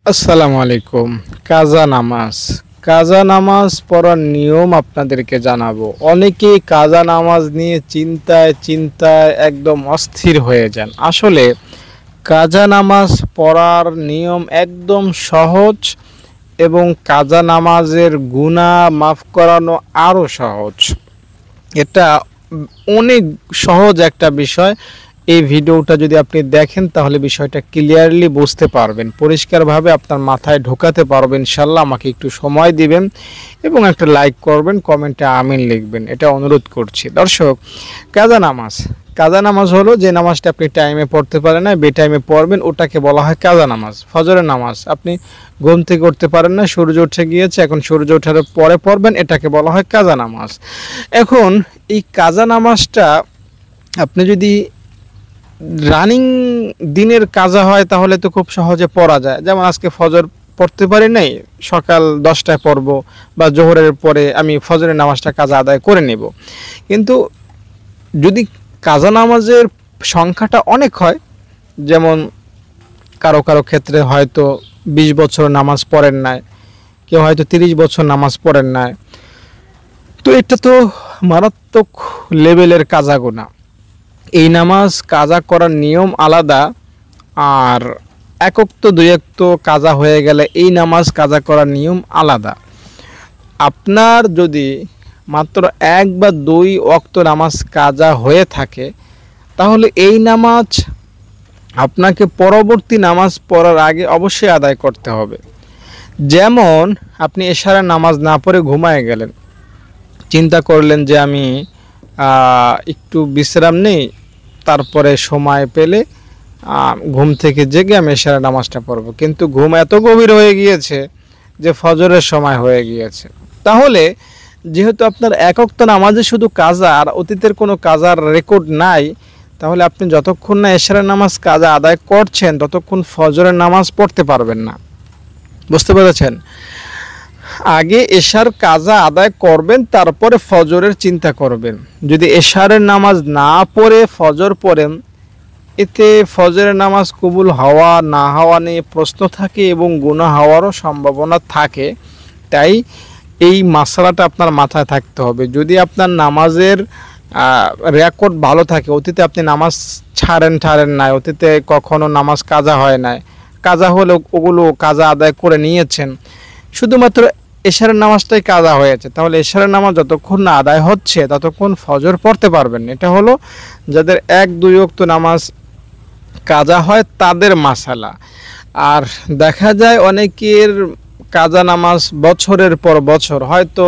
আসসালামু আলাইকুম। কাজা নামাজ। কাজা নামাজ পড়ার নিয়ম আপনাদেরকে জানাবো। অনেকেই কাজা নামাজ নিয়ে চিন্তায় একদম অস্থির হয়ে যান। আসলে কাজা নামাজ পড়ার নিয়ম একদম সহজ এবং কাজা নামাজের গুনাহ মাফ করানো আরও সহজ। এটা অনেক সহজ একটা বিষয়। এই ভিডিওটা যদি আপনি দেখেন তাহলে বিষয়টা ক্লিয়ারলি বুঝতে পারবেন, পরিষ্কারভাবে আপনার মাথায় ঢোকাতে পারবেন ইনশাল্লাহ। আমাকে একটু সময় দিবেন এবং একটা লাইক করবেন, কমেন্টে আমিন লিখবেন, এটা অনুরোধ করছি। দর্শক, কাজা নামাজ হলো যে নামাজটা আপনি টাইমে পড়তে পারেন না, বেটাইমে পড়বেন, ওটাকে বলা হয় কাজা নামাজ। ফজরের নামাজ আপনি ঘুম থেকে উঠতে পারেন না, সূর্য উঠে গিয়েছে, এখন সূর্য ওঠার পরে পড়বেন, এটাকে বলা হয় কাজা নামাজ। এখন এই কাজা নামাজটা আপনি যদি রানিং দিনের কাজা হয় তাহলে তো খুব সহজে পড়া যায়। যেমন আজকে ফজর পড়তে পারি নাই, সকাল 10টায় পড়ব বা জোহরের পরে আমি ফজরের নামাজটা কাজা আদায় করে নেব। কিন্তু যদি কাজা নামাজের সংখ্যাটা অনেক হয়, যেমন কারো ক্ষেত্রে হয়তো 20 বছর নামাজ পড়েন নাই, কেউ হয়তো 30 বছর নামাজ পড়েন নাই, তো এটা তো মারাত্মক লেভেলের কাজা গুনাহ। এই নামাজ কাজা করার নিয়ম আলাদা, আর একক তো দুই এক তো কাজা হয়ে গেলে এই নামাজ কাজা করার নিয়ম আলাদা। আপনার যদি মাত্র 1 বা 2 ওয়াক্ত নামাজ কাজা হয়ে থাকে তাহলে এই নামাজ আপনাকে পরবর্তী নামাজ পড়ার আগে অবশ্যই আদায় করতে হবে। যেমন আপনি এশারের নামাজ না পড়ে ঘুমায় গেলেন, চিন্তা করলেন যে আমি একটু বিশ্রাম নেই, তারপরে সময় পেলে ঘুম থেকে জেগে আমি এশারের নামাজটা পড়ব, কিন্তু ঘুম এত গভীর হয়ে গিয়েছে যে ফজরের সময় হয়ে গিয়েছে। তাহলে যেহেতু আপনার এক ওয়াক্ত নামাজে শুধু কাজা আর অতীতের কোনো কাজার রেকর্ড নাই, তাহলে আপনি যতক্ষণ না এশারের নামাজ কাজা আদায় করছেন ততক্ষণ ফজরের নামাজ পড়তে পারবেন না। বুঝতে পেরেছেন? আগে এশার কাজা আদায় করবেন, তারপরে ফজরের চিন্তা করবেন। যদি এশারের নামাজ না পড়ে ফজর পড়েন, এতে ফজরের নামাজ কবুল হওয়া না হওয়া নিয়ে প্রশ্ন থাকে এবং গুনাহ হওয়ারও সম্ভাবনা থাকে। তাই এই মাসালাটা আপনার মাথায় থাকতে হবে। যদি আপনার নামাজের রেকর্ড ভালো থাকে, অতীতে আপনি নামাজ ছাড়েন নাই, অতীতে কখনো নামাজ কাজা হয় নাই, কাজা হলে ওগুলো কাজা আদায় করে নিয়েছেন, শুধুমাত্র এশারের নামাজটাই কাজা হয়েছে, তাহলে এশারের নামাজ যতক্ষণ না আদায় হচ্ছে ততক্ষণ ফজর পড়তে পারবেন। এটা হলো যাদের 1-2 ওয়াক্ত নামাজ কাজা হয় তাদের মাসালা। আর দেখা যায় অনেকের কাজা নামাজ বছরের পর বছর, হয়তো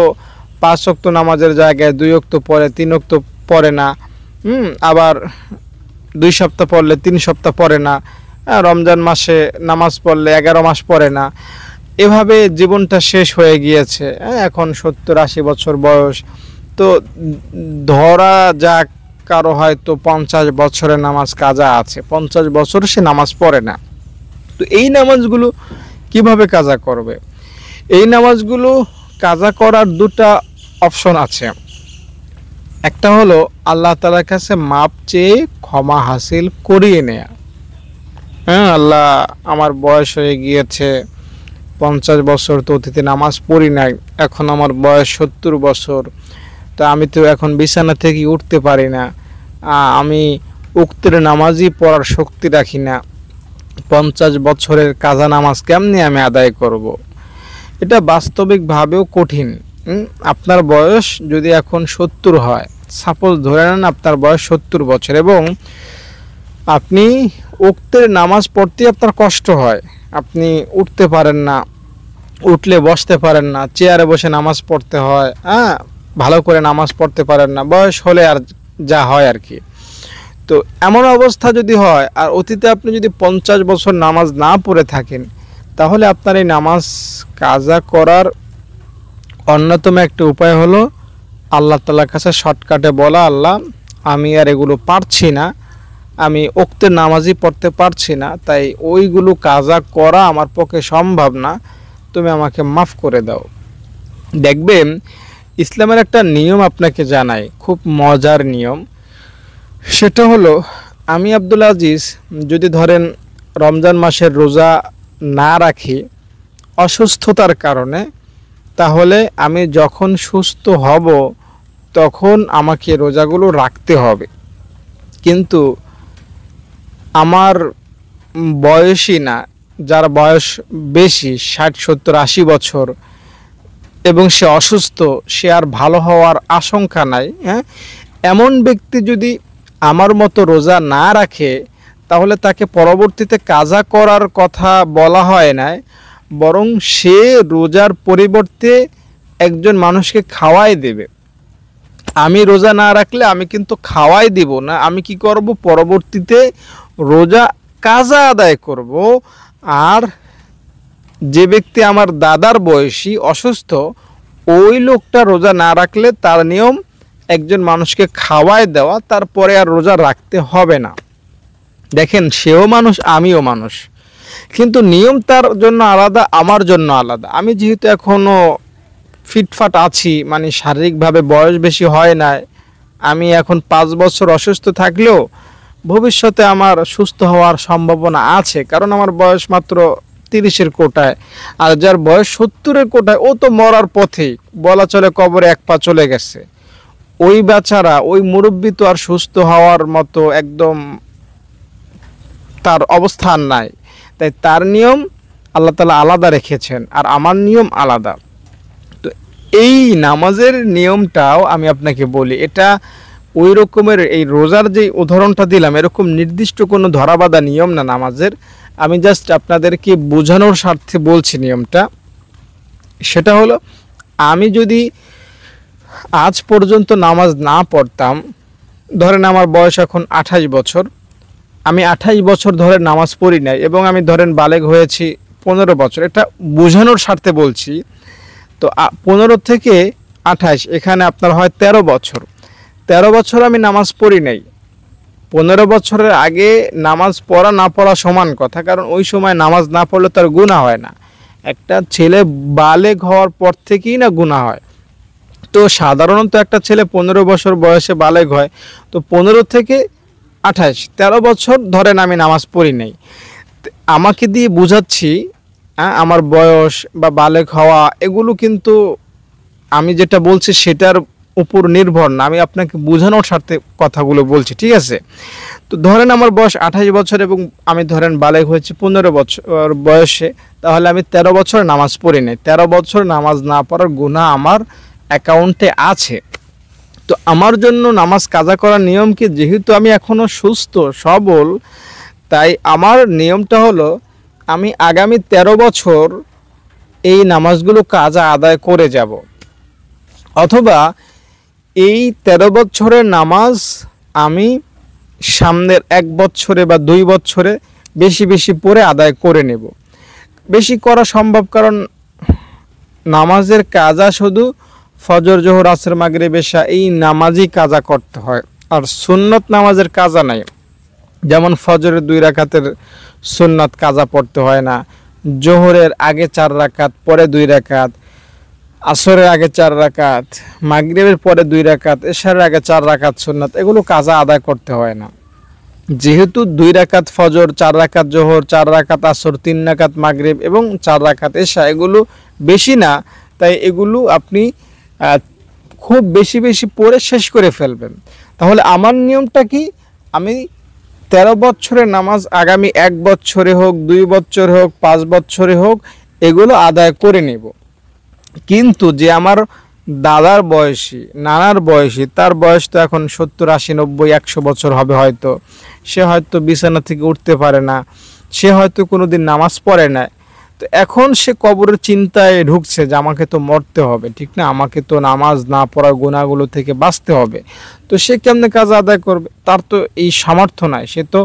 5 ওয়াক্ত নামাজের জায়গায় 2 ওয়াক্ত পড়ে, 3 ওয়াক্ত পড়ে না, আবার 2 সপ্তাহ পড়লে 3 সপ্তাহ পড়ে না, রমজান মাসে নামাজ পড়লে 11 মাস পড়ে না, এভাবে জীবনটা শেষ হয়ে গিয়েছে। এখন 70-80 বছর বয়স, তো ধরা যাক কারো হয়তো 50 বছরের নামাজ কাজা আছে, 50 বছর সে নামাজ পড়ে না। তো এই নামাজগুলো কিভাবে কাজা করবে? এই নামাজগুলো কাজা করার 2টা অপশন আছে। একটা হলো আল্লাহ তাআলার কাছে মাপ চেয়ে ক্ষমা হাসিল করিয়ে নেয়া। আল্লাহ, আমার বয়স হয়ে গিয়েছে 50 বছর, তো অতীতে নামাজ পড়ি নাই, এখন আমার বয়স 70 বছর, তো আমি তো এখন বিছানা থেকে উঠতে পারি না, আমি উক্তের নামাজই পড়ার শক্তি রাখি না, 50 বছরের কাজা নামাজ কেমনি আমি আদায় করব? এটা বাস্তবিকভাবেও কঠিন। আপনার বয়স যদি এখন 70 হয়, সাপোজ ধরে নেন আপনার বয়স 70 বছর এবং আপনি উক্তের নামাজ পড়তে আপনার কষ্ট হয়, আপনি উঠতে পারেন না, উঠলে বসতে পারেন না, চেয়ারে বসে নামাজ পড়তে হয়, ভালো করে নামাজ পড়তে পারেন না, বয়স হলে আর যা হয় আর কি। তো এমন অবস্থা যদি হয় আর অতীতে আপনি যদি 50 বছর নামাজ না পড়ে থাকেন, তাহলে আপনার এই নামাজ কাজা করার অন্যতম একটা উপায় হলো আল্লাহ তাআলার কাছে শর্টকাটে বলা, আল্লাহ, আমি আর এগুলো পারছি না, আমি ওক্তের নামাজই পড়তে পারছি না, তাই ওইগুলো কাজা করা আমার পক্ষে সম্ভব না, তুমি আমাকে মাফ করে দাও। দেখবেন ইসলামের একটা নিয়ম আপনাকে জানাই, খুব মজার নিয়ম। সেটা হলো, আমি আব্দুল আজিজ যদি ধরেন রমজান মাসের রোজা না রাখি অসুস্থতার কারণে, তাহলে আমি যখন সুস্থ হব তখন আমাকে রোজাগুলো রাখতে হবে। কিন্তু আমার বয়সী না, যার বয়স বেশি 60, 70, 80 বছর এবং সে অসুস্থ, সে আর ভালো হওয়ার আশঙ্কা নাই, হ্যাঁ, এমন ব্যক্তি যদি আমার মতো রোজা না রাখে, তাহলে তাকে পরবর্তীতে কাজা করার কথা বলা হয় না, বরং সে রোজার পরিবর্তে একজন মানুষকে খাওয়াই দেবে। আমি রোজা না রাখলে আমি কিন্তু খাওয়াই দিব না, আমি কি করব, পরবর্তীতে রোজা কাজা আদায় করব। আর যে ব্যক্তি আমার দাদার বয়সী অসুস্থ, ওই লোকটা রোজা না রাখলে তার নিয়ম একজন মানুষকে খাওয়াই দেওয়া, তারপরে আর রোজা রাখতে হবে না। দেখেন, সেও মানুষ, আমিও মানুষ, কিন্তু নিয়ম তার জন্য আলাদা, আমার জন্য আলাদা। আমি যেহেতু এখনও ফিটফাট আছি, মানে শারীরিকভাবে বয়স বেশি হয় না, আমি এখন 5 বছর অসুস্থ থাকলেও ভবিষ্যতে আমার সুস্থ হওয়ার সম্ভাবনা আছে, কারণ আমার বয়স মাত্র 30-এর কোটায়। আর যার বয়স 70-এর কোটায়, ও তো মরার পথেই, বলা চলে কবরে 1 পা চলে গেছে। ওই বেচারা, ওই মুরব্বী তো আর সুস্থ হওয়ার মতো একদম তার অবস্থান নাই। তাই তার নিয়ম আল্লাহ তাআলা আলাদা রেখেছেন, আর আমার নিয়ম আলাদা। তো এই নামাজের নিয়মটাও আমি আপনাকে বলি, এটা ওই রকমের, এই রোজার যে উদাহরণটা দিলাম, এরকম নির্দিষ্ট কোনো ধরাবাঁধা নিয়ম না নামাজের। আমি জাস্ট আপনাদেরকে বোঝানোর স্বার্থে বলছি নিয়মটা। সেটা হলো, আমি যদি আজ পর্যন্ত নামাজ না পড়তাম, ধরেন আমার বয়স এখন 28 বছর, আমি 28 বছর ধরে নামাজ পড়ি নাই, এবং আমি ধরেন বালেগ হয়েছি 15 বছর, এটা বোঝানোর স্বার্থে বলছি। তো 15 থেকে 28, এখানে আপনার হয় 13 বছর। 13 বছর আমি নামাজ পড়ি নাই। 15 বছরের আগে নামাজ পড়া না পড়া সমান কথা, কারণ ওই সময় নামাজ না পড়লে তার গুনাহ হয় না। একটা ছেলে বালেগ হওয়ার পর থেকেই না গুনাহ হয়। তো সাধারণত একটা ছেলে 15 বছর বয়সে বালেগ হয়, তো 15 থেকে 28, 13 বছর ধরেন আমি নামাজ পড়ি নাই। আমাকে দিয়ে বুঝাচ্ছি, আমার বয়স বা বালেগ হওয়া এগুলো কিন্তু আমি যেটা বলছি সেটার উপর নির্ভর না, আমি আপনাকে বোঝানোর স্বার্থে কথাগুলো বলছি, ঠিক আছে? তো ধরেন আমার বয়স 28 বছর এবং আমি ধরেন বালেগ হয়েছে 15 বছর বয়সে, তাহলে আমি 13 বছর নামাজ পড়ি নাই। 13 বছর নামাজ না পড়ার গুনাহ আমার অ্যাকাউন্টে আছে। তো আমার জন্য নামাজ কাজা করার নিয়ম কি, যেহেতু আমি এখনও সুস্থ সবল, তাই আমার নিয়মটা হলো, আমি আগামী 13 বছর এই নামাজগুলো কাজা আদায় করে যাব, অথবা এই 13 বছরের নামাজ আমি সামনের 1 বছরে বা 2 বছরে বেশি বেশি পড়ে আদায় করে নেব। বেশি করা সম্ভব, কারণ নামাজের কাজা শুধু ফজর, জোহর, আসর, মাগরিব, এশা এই নামাজই কাজা করতে হয়, আর সুন্নত নামাজের কাজা নাই। যেমন ফজরের 2 রাকাতের সুন্নাত কাজা পড়তে হয় না, জোহরের আগে 4 রাকাত, পরে 2 রাকাত, আসরের আগে 4 রাকাত, মাগরিবের পরে 2 রাকাত, এশারের আগে 4 রাকাত সুন্নাত, এগুলো কাজা আদায় করতে হয় না। যেহেতু 2 রাকাত ফজর, 4 রাকাত জোহর, 4 রাকাত আসর, 3 রাকাত মাগরিব এবং 4 রাকাত এশা, এগুলো বেশি না, তাই এগুলো আপনি খুব বেশি বেশি পড়ে শেষ করে ফেলবেন। তাহলে আমার নিয়মটা কি, আমি 13 বছরের নামাজ আগামী 1 বছরে হোক, 2 বছরে হোক, 5 বছরে হোক, এগুলো আদায় করে নেব। কিন্তু যে আমার দাদার বয়সী, নানার বয়সী, তার বয়স তো এখন 70, 80, 90, 100 বছর হবে হয়তো, সে হয়তো বিছানা থেকে উঠতে পারে না, সে হয়তো কোনোদিন নামাজ পড়ে না। তো এখন সে কবরের চিন্তায় ঢুকছে যে আমাকে তো মরতে হবে, ঠিক না, আমাকে তো নামাজ না পড়ার গুনাহগুলো থেকে বাঁচতে হবে। তো সে কেমনে কাজ আদায় করবে, তার তো এই সামর্থ্য নাই। সে তো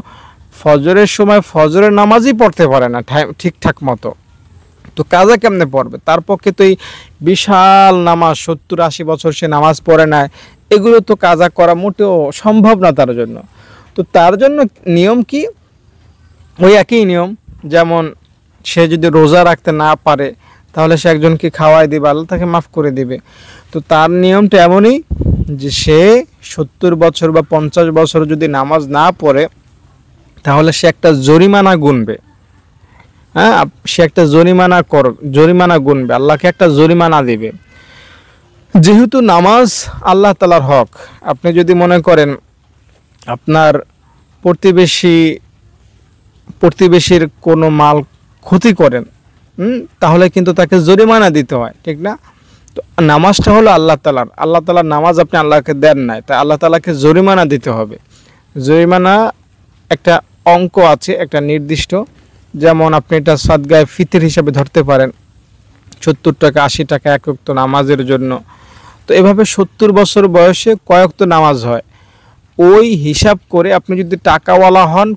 ফজরের সময় ফজরের নামাজই পড়তে পারে না ঠিকঠাক মতো, তো কাজা কেমনে পড়বে? তার পক্ষে তো এই বিশাল নামাজ, 70, 80 বছর সে নামাজ পড়ে না, এগুলো তো কাজা করা মোটেও সম্ভব না তার জন্য। তো তার জন্য নিয়ম কি, ওই একই নিয়ম। যেমন সে যদি রোজা রাখতে না পারে, তাহলে সে একজনকে খাওয়াই দিবে, আল্লাহ তাকে মাফ করে দিবে। তো তার নিয়মটা এমনই যে সে 70 বছর বা 50 বছর যদি নামাজ না পড়ে, তাহলে সে একটা জরিমানা গুনবে। হ্যাঁ, সে একটা জরিমানা গুনবে, আল্লাহকে একটা জরিমানা দিবে। যেহেতু নামাজ আল্লাহ তাআলার হক, আপনি যদি মনে করেন আপনার প্রতিবেশী প্রতিবেশীর কোনো মাল ক্ষতি করেন, তাহলে কিন্তু তাকে জরিমানা দিতে হয়, ঠিক না? তো নামাজটা হলো আল্লাহ তাআলার নামাজ, আপনি আল্লাহকে দেন নাই, তাই আল্লাহ তাআলাকে জরিমানা দিতে হবে। জরিমানা একটা অঙ্ক আছে, একটা নির্দিষ্ট, যেমন আপনি এটা সাদগায়ে ফিতর হিসাবে ধরতে পারেন, 70 টাকা 80 টাকা এক ওয়াক্ত নামাজের জন্য। তো এভাবে 70 বছর বয়সে কয় ওয়াক্ত নামাজ হয়, ওই হিসাব করে আপনি যদি টাকাওয়ালা হন,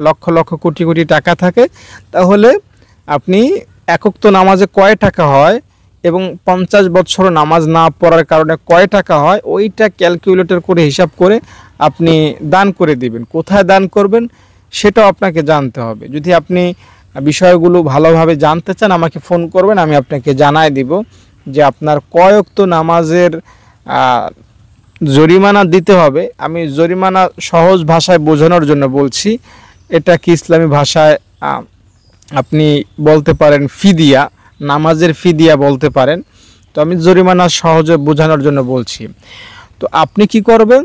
লক্ষ লক্ষ কোটি কোটি টাকা থাকে, তাহলে আপনি এক ওয়াক্ত নামাজে কয় টাকা হয় এবং 50 বছর নামাজ না পড়ার কারণে কয় টাকা হয়, ওইটা ক্যালকুলেটর করে হিসাব করে আপনি দান করে দিবেন। কোথায় দান করবেন সেটাও আপনাকে জানতে হবে। যদি আপনি বিষয়গুলো ভালোভাবে জানতে চান, আমাকে ফোন করবেন, আমি আপনাকে জানাই দিব যে আপনার কয় ওয়াক্ত নামাজের জরিমানা দিতে হবে। আমি জরিমানা সহজ ভাষায় বোঝানোর জন্য বলছি, এটা কি ইসলামী ভাষায় আপনি বলতে পারেন ফিদিয়া, নামাজের ফিদিয়া বলতে পারেন। তো আমি জরিমানা সহজে বোঝানোর জন্য বলছি। তো আপনি কি করবেন,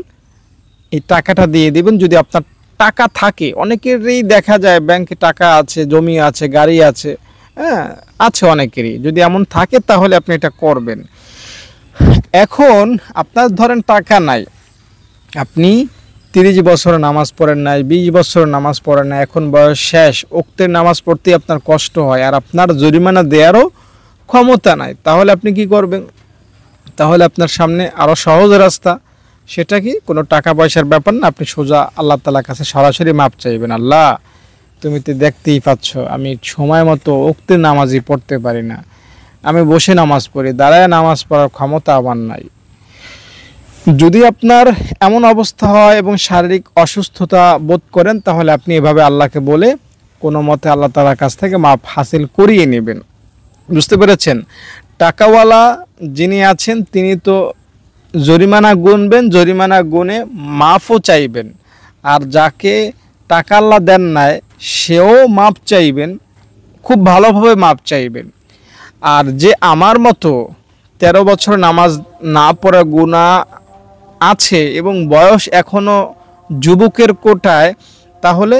এই টাকাটা দিয়ে দিবেন। যদি আপনার টাকা থাকে, অনেকেরই দেখা যায় ব্যাংকে টাকা আছে, জমি আছে, গাড়ি আছে, হ্যাঁ আছে অনেকেরই, যদি এমন থাকে তাহলে আপনি এটা করবেন। এখন আপনার ধরেন টাকা নাই, আপনি 30 বছর নামাজ পড়েন নাই, 20 বছর নামাজ পড়েন না, এখন বয়স শেষ, ওক্তের নামাজ পড়তে আপনার কষ্ট হয়, আর আপনার জরিমানা দেওয়ারও ক্ষমতা নাই, তাহলে আপনি কি করবেন? তাহলে আপনার সামনে আরও সহজ রাস্তা, সেটা কি কোনো টাকা পয়সার ব্যাপার না, আপনি সোজা আল্লাহ তাআলার কাছে সরাসরি মাপ চাইবেন। আল্লাহ, তুমি তো দেখতেই পাচ্ছ আমি সময় মতো ওক্তের নামাজই পড়তে পারি না, আমি বসে নামাজ পড়ি, দাঁড়ায় নামাজ পড়ার ক্ষমতা আমার নাই। যদি আপনার এমন অবস্থা হয় এবং শারীরিক অসুস্থতা বোধ করেন, তাহলে আপনি এভাবে আল্লাহকে বলে কোনো মতে আল্লাহ তাআলার কাছ থেকে মাপ হাসিল করিয়ে নেবেন। বুঝতে পেরেছেন? টাকাওয়ালা যিনি আছেন তিনি তো জরিমানা গুনবেন, জরিমানা গুনে মাফও চাইবেন, আর যাকে টাকা আল্লাহ দেন নাই সেও মাপ চাইবেন, খুব ভালোভাবে মাপ চাইবেন। আর যে আমার মতো 13 বছর নামাজ না পড়া গুনাহ আছে এবং বয়স এখনও যুবকের কোটায়, তাহলে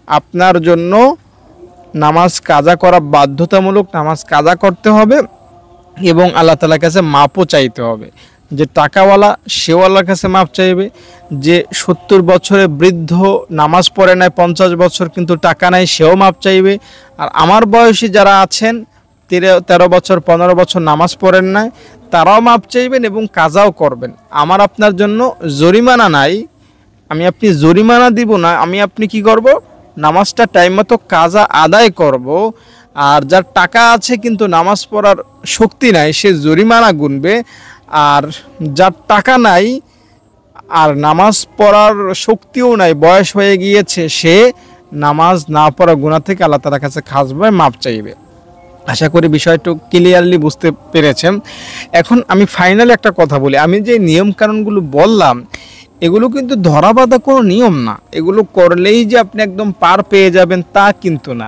আপনার জন্য নামাজ কাজা করা বাধ্যতামূলক, নামাজ কাজা করতে হবে এবং আল্লাহ তাআলার কাছে মাপও চাইতে হবে। যে টাকাওয়ালা সেও আল্লাহর কাছে মাপ চাইবে, যে 70 বছরে বৃদ্ধ নামাজ পড়ে নাই 50 বছর কিন্তু টাকা নাই, সেও মাপ চাইবে। আর আমার বয়সী যারা আছেন 13 বছর 15 বছর নামাজ পড়েন নাই, তারাও মাপ চাইবেন এবং কাজাও করবেন। আমার আপনার জন্য জরিমানা নাই, আমি আপনি জরিমানা দিব না, আমি আপনি কি করব, নামাজটা টাইম মতো কাজা আদায় করব। আর যার টাকা আছে কিন্তু নামাজ পড়ার শক্তি নাই, সে জরিমানা গুনবে। আর যার টাকা নাই আর নামাজ পড়ার শক্তিও নাই, বয়স হয়ে গিয়েছে, সে নামাজ না পড়া গুনাহ থেকে আল্লাহ তাআলার কাছে খাসভাবে মাপ চাইবে। আশা করি বিষয়টা ক্লিয়ারলি বুঝতে পেরেছেন। এখন আমি ফাইনালি একটা কথা বলি, আমি যে নিয়মকানুনগুলো বললাম এগুলো কিন্তু ধরাবাঁধা কোনো নিয়ম না, এগুলো করলেই যে আপনি একদম পার পেয়ে যাবেন তা কিন্তু না।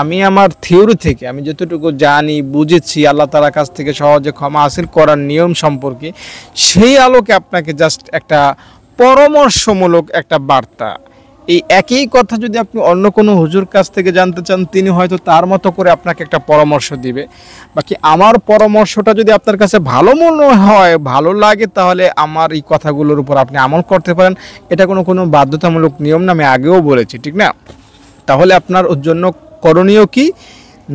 আমি আমার থিওরি থেকে আমি যতটুকু জানি বুঝেছি আল্লাহ তাআলার কাছ থেকে সহজে ক্ষমা হাসিল করার নিয়ম সম্পর্কে, সেই আলোকে আপনাকে জাস্ট একটা পরামর্শমূলক একটা বার্তা, এই একই কথা যদি আপনি অন্য কোনো হুজুর কাছ থেকে জানতে চান, তিনি হয়তো তার মতো করে আপনাকে একটা পরামর্শ দিবে। বাকি আমার পরামর্শটা যদি আপনার কাছে ভালো মনে হয়, ভালো লাগে, তাহলে আমার এই কথাগুলোর উপর আপনি আমল করতে পারেন। এটা কোনো বাধ্যতামূলক নিয়ম না, আমি আগেও বলেছি, ঠিক না? তাহলে আপনার জন্য করণীয় কি,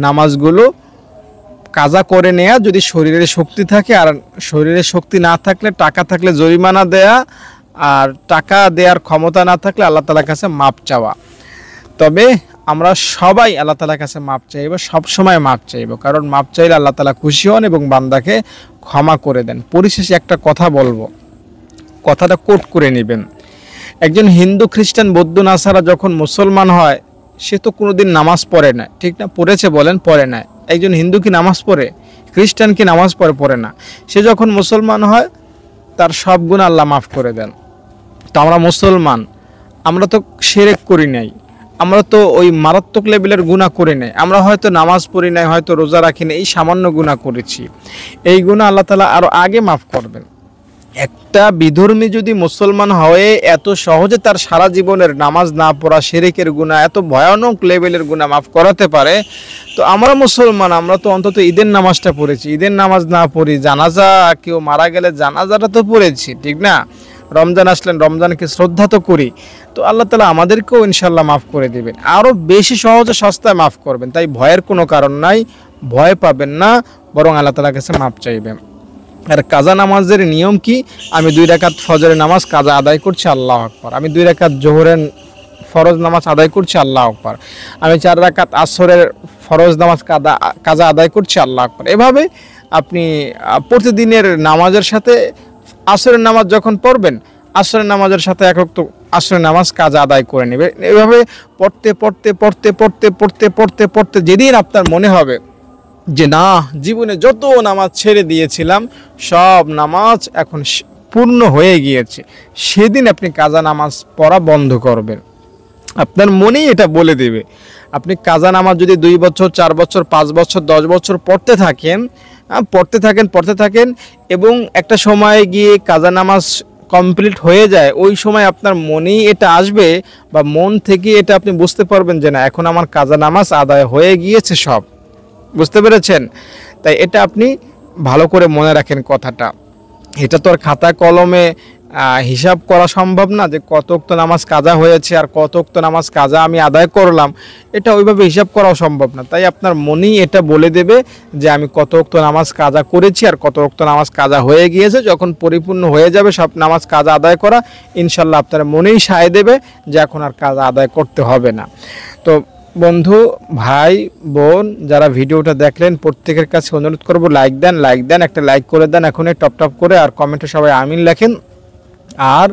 নামাজগুলো কাজা করে নেয়া, যদি শরীরে শক্তি থাকে, আর শরীরে শক্তি না থাকলে, টাকা থাকলে জরিমানা দেয়া, আর টাকা দেওয়ার ক্ষমতা না থাকলে আল্লাহ তাআলার কাছে মাপ চাওয়া। তবে আমরা সবাই আল্লাহ তাআলার কাছে মাপ চাইব, সবসময় মাপ চাইব, কারণ মাপ চাইলে আল্লাহ তাআলা খুশি হন এবং বান্দাকে ক্ষমা করে দেন। পরিশেষে একটা কথা বলবো, কথাটা কোট করে নেবেন। একজন হিন্দু, খ্রিস্টান, বৌদ্ধ, নাসারা যখন মুসলমান হয়, সে তো কোনোদিন নামাজ পড়ে না, ঠিক না? পড়েছে বলেন? পড়ে না। একজন হিন্দু কি নামাজ পড়ে? খ্রিস্টান কি নামাজ পড়ে? পড়ে না। সে যখন মুসলমান হয়, তার সব গুনাহ আল্লাহ মাফ করে দেন। তো আমরা মুসলমান, আমরা তো শিরক করি নাই, আমরা তো ওই মারাত্মক লেভেলের গুনাহ করি নাই, আমরা হয়তো নামাজ পড়ি নাই, হয়তো রোজা রাখি নাই, এই সামান্য গুনাহ করেছি। এই গুনাহ আল্লাহ তাআলা আরো আগে মাফ করবেন। একটা বিধর্মী যদি মুসলমান হয়ে এত সহজে তার সারা জীবনের নামাজ না পড়া, শিরকের গুনাহ, এত ভয়ানক লেভেলের গুনাহ মাফ করাতে পারে, তো আমরা মুসলমান, আমরা তো অন্তত ঈদের নামাজটা পড়েছি। ঈদের নামাজ না পড়ি, জানাজা কেউ মারা গেলে জানাজাটা তো পড়েছি, ঠিক না? রমজান আসলেন, রমজানকে শ্রদ্ধা তো করি। তো আল্লাহ তাআলা আমাদেরকেও ইনশাল্লাহ মাফ করে দেবেন, আরও বেশি সহজে সস্তায় মাফ করবেন। তাই ভয়ের কোনো কারণ নাই, ভয় পাবেন না, বরং আল্লাহ তাআলার কাছে মাফ চাইবেন। আর কাজা নামাজের নিয়ম কি? আমি 2 রাকাত ফজরের নামাজ কাজা আদায় করছি, আল্লাহু আকবার। আমি 2 রাকাত জোহরের ফরজ নামাজ আদায় করছি, আল্লাহু আকবার। আমি 4 রাকাত আসরের ফরজ নামাজ কাজা আদায় করছি, আল্লাহু আকবার। এভাবে আপনি প্রতিদিনের নামাজের সাথে আসরের নামাজ যখন পড়বেন, আসরের নামাজের সাথে এক ওয়াক্ত আসরের নামাজ কাজা আদায় করে নেবে। এভাবে পড়তে পড়তে পড়তে পড়তে পড়তে পড়তে পড়তে যেদিন আপনার মনে হবে যে না, জীবনে যত নামাজ ছেড়ে দিয়েছিলাম সব নামাজ এখন পূর্ণ হয়ে গিয়েছে, সেদিন আপনি কাজা নামাজ পড়া বন্ধ করবেন। আপনার মনেই এটা বলে দেবে। আপনি কাজা নামাজ যদি 2 বছর, 4 বছর, 5 বছর, 10 বছর পড়তে থাকেন এবং একটা সময় গিয়ে কাজা নামাজ কমপ্লিট হয়ে যায়, ওই সময় আপনার মনেই এটা আসবে বা মন থেকে এটা আপনি বুঝতে পারবেন যে না, এখন আমার কাজা নামাজ আদায় হয়ে গিয়েছে সব। বুঝতে পেরেছেন? তাই এটা আপনি ভালো করে মনে রাখেন কথাটা। এটা তো আর খাতা কলমে হিসাব করা সম্ভব না যে কত ওয়াক্ত নামাজ কাজা হয়েছে আর কত ওয়াক্ত নামাজ কাজা আমি আদায় করলাম, এটা ওইভাবে হিসাব করাও সম্ভব না। তাই আপনার মনেই এটা বলে দেবে যে আমি কত ওয়াক্ত নামাজ কাজা করেছি আর কত ওয়াক্ত নামাজ কাজা হয়ে গিয়েছে। যখন পরিপূর্ণ হয়ে যাবে সব নামাজ কাজা আদায় করা, ইনশাল্লাহ আপনার মনেই সায় দেবে যে এখন আর কাজা আদায় করতে হবে না। তো বন্ধু, ভাই, বোন, যারা ভিডিওটা দেখলেন প্রত্যেকের কাছে অনুরোধ করব, লাইক দেন, একটা লাইক করে দেন এখনই টপ করে, আর কমেন্টে সবাই আমিন লেখেন। আর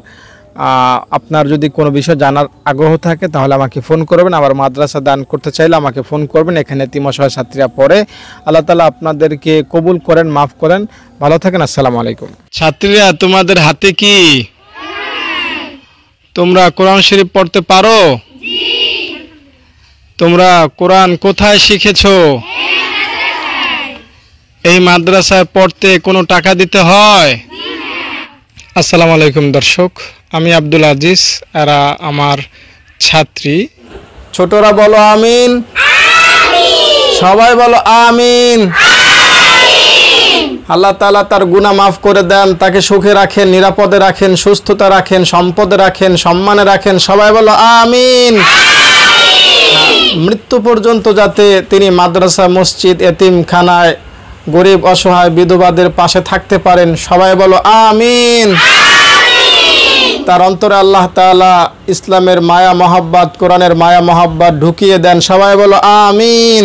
আপনার যদি কোনো বিষয় জানার আগ্রহ থাকে তাহলে আমাকে ফোন করবেন। আবার মাদ্রাসা দান করতে চাইলে আমাকে ফোন করবেন। এখানে তিমসহায় ছাত্রীরা পড়ে। আল্লাহ তাআলা আপনাদেরকে কবুল করেন, মাফ করেন। ভালো থাকেন। আসসালামু আলাইকুম। ছাত্রীরা, তোমাদের হাতে কি? তোমরা কোরআন শরীফ পড়তে পারো? তোমরা কোরআন কোথায় শিখেছো? এই মাদ্রাসায় পড়তে কোনো টাকা দিতে হয়? আসসালামু আলাইকুম দর্শক, আমি আব্দুল আজিজ, এরা আমার ছাত্রী। ছোটরা বলো আমিন, সবাই বলো আমিন। আল্লাহ তাআলা তার গুনাহ মাফ করে দেন, তাকে সুখে রাখেন, নিরাপদে রাখেন, সুস্থতা রাখেন, সম্পদে রাখেন, সম্মানে রাখেন। সবাই বলো আমিন। মৃত্যু পর্যন্ত যাতে তিনি মাদ্রাসা, মসজিদ, এতিমখানায় গরিব, অসহায়, বিধবাদের পাশে থাকতে পারেন। সবাই বলো আমিন। তার অন্তরে আল্লাহ তাআলা ইসলামের মায়া মহব্বত, কোরআনের মায়া মহব্বত ঢুকিয়ে দেন। সবাই বলো আমিন।